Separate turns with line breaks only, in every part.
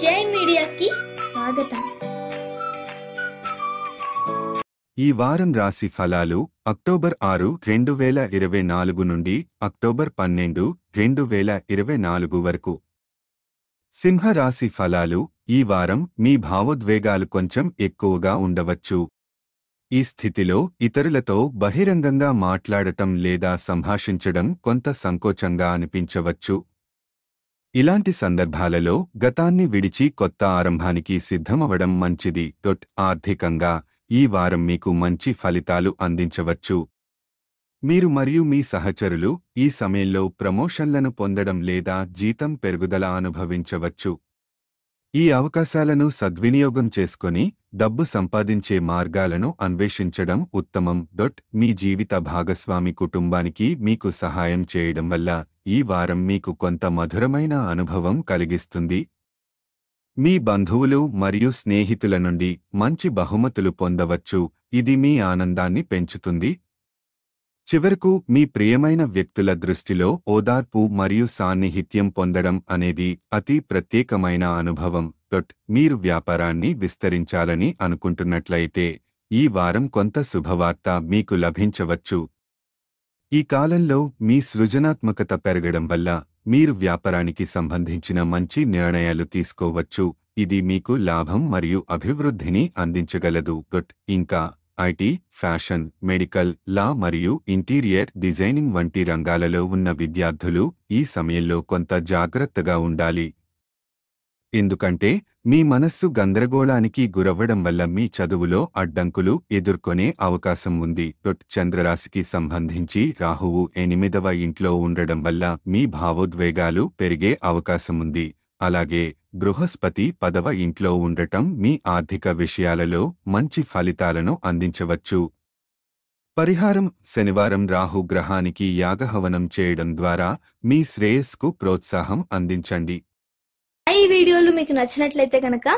జై మీడియాకి స్వాగతం.
ఈ వారం రాశి ఫలాలు అక్టోబర్ 6, 2024 నుండి అక్టోబర్ 12, 2024 వరకు. సింహ రాశి ఫలాలు ఈ వారం మీ భావోద్వేగాలు కొంచెం ఎక్కువగా ఉండవచ్చు. ఈ స్థితిలో ఇతరులతో బహిరంగంగా మాట్లాడటం లేదా సంభాషించడం కొంత సంకోచంగా అనిపించవచ్చు. ఇలాంటి సందర్భాలలో గతాన్ని విడిచి కొత్త ఆరంభానికి సిద్ధమవడం మంచిది. ఆర్థికంగా ఈ వారం మీకు మంచి ఫలితాలు అందించవచ్చు. మీరు మరియు మీ సహచరులు ఈ సమయంలో ప్రమోషన్లను పొందడం లేదా జీతం పెరుగుదల అనుభవించవచ్చు. ఈ అవకాశాలను సద్వినియోగం చేసుకొని డబ్బు సంపాదించే మార్గాలను అన్వేషించడం ఉత్తమం. మీ జీవిత భాగస్వామి కుటుంబానికి మీకు సహాయం చేయడం వల్ల ఈ వారం మీకు కొంత మధురమైన అనుభవం కలిగిస్తుంది. మీ బంధువులు మరియు స్నేహితుల నుండి మంచి బహుమతులు పొందవచ్చు, ఇది మీ ఆనందాన్ని పెంచుతుంది. చివరకు మీ ప్రియమైన వ్యక్తుల దృష్టిలో ఓదార్పు మరియు సాన్నిహిత్యం పొందడం అనేది అతి ప్రత్యేకమైన అనుభవం. మీరు వ్యాపారాన్ని విస్తరించాలని అనుకుంటున్నట్లయితే ఈ వారం కొంత శుభవార్త మీకు లభించవచ్చు. ఈ కాలంలో మీ సృజనాత్మకత పెరగడం వల్ల మీరు వ్యాపారానికి సంబంధించిన మంచి నిర్ణయాలు తీసుకోవచ్చు, ఇది మీకు లాభం మరియు అభివృద్ధిని అందించగలదు. ఇంకా ఐటీ, ఫ్యాషన్, మెడికల్, లా మరియు ఇంటీరియర్ డిజైనింగ్ వంటి రంగాలలో ఉన్న విద్యార్థులు ఈ సమయంలో కొంత జాగ్రత్తగా ఉండాలి. ఎందుకంటే మీ మనస్సు గందరగోళానికి గురవ్వడం వల్ల మీ చదువులో అడ్డంకులు ఎదుర్కొనే అవకాశం ఉంది. చంద్రరాశికి సంబంధించి రాహువు 8వ ఇంట్లో ఉండడం వల్ల మీ భావోద్వేగాలు పెరిగే అవకాశముంది. అలాగే బృహస్పతి 10వ ఇంట్లో ఉండటం మీ ఆర్థిక విషయాలలో మంచి ఫలితాలను అందించవచ్చు. పరిహారం: శనివారం రాహు గ్రహానికి యాగహవనం చేయడం ద్వారా మీ శ్రేయస్సుకు ప్రోత్సాహం అందించండి.
ఈ వీడియోలు మీకు నచ్చినట్లయితే కనుక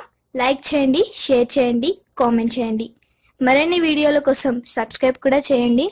లైక్ చేయండి, షేర్ చేయండి, కామెంట్ చేయండి. మరిన్ని వీడియోల కోసం సబ్స్క్రైబ్ కూడా చేయండి.